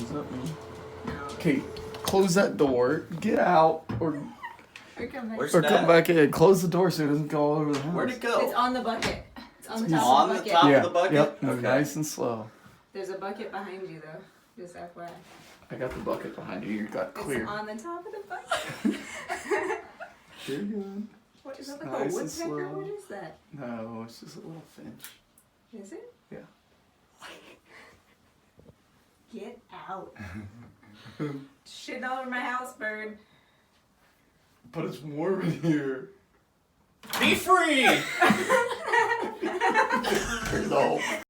Does that mean? No. Okay, close that door. Get out, or Where's come Dad? back in. Close the door so it doesn't go all over the house. Where'd it go? It's on the bucket. It's on the top On of the the bucket. top Yeah. of the bucket? Yep. Move Okay. nice and slow. There's a bucket behind you though. Just FYI. I got the bucket behind you. You got clear. It's on the top of the bucket. You're good. What is Just that, like nice a and woodpecker? slow. What is that? No, it's just a little finch. Is it? Yeah. Get out. Shit all over my house, bird. But it's warm in here. Be free! No.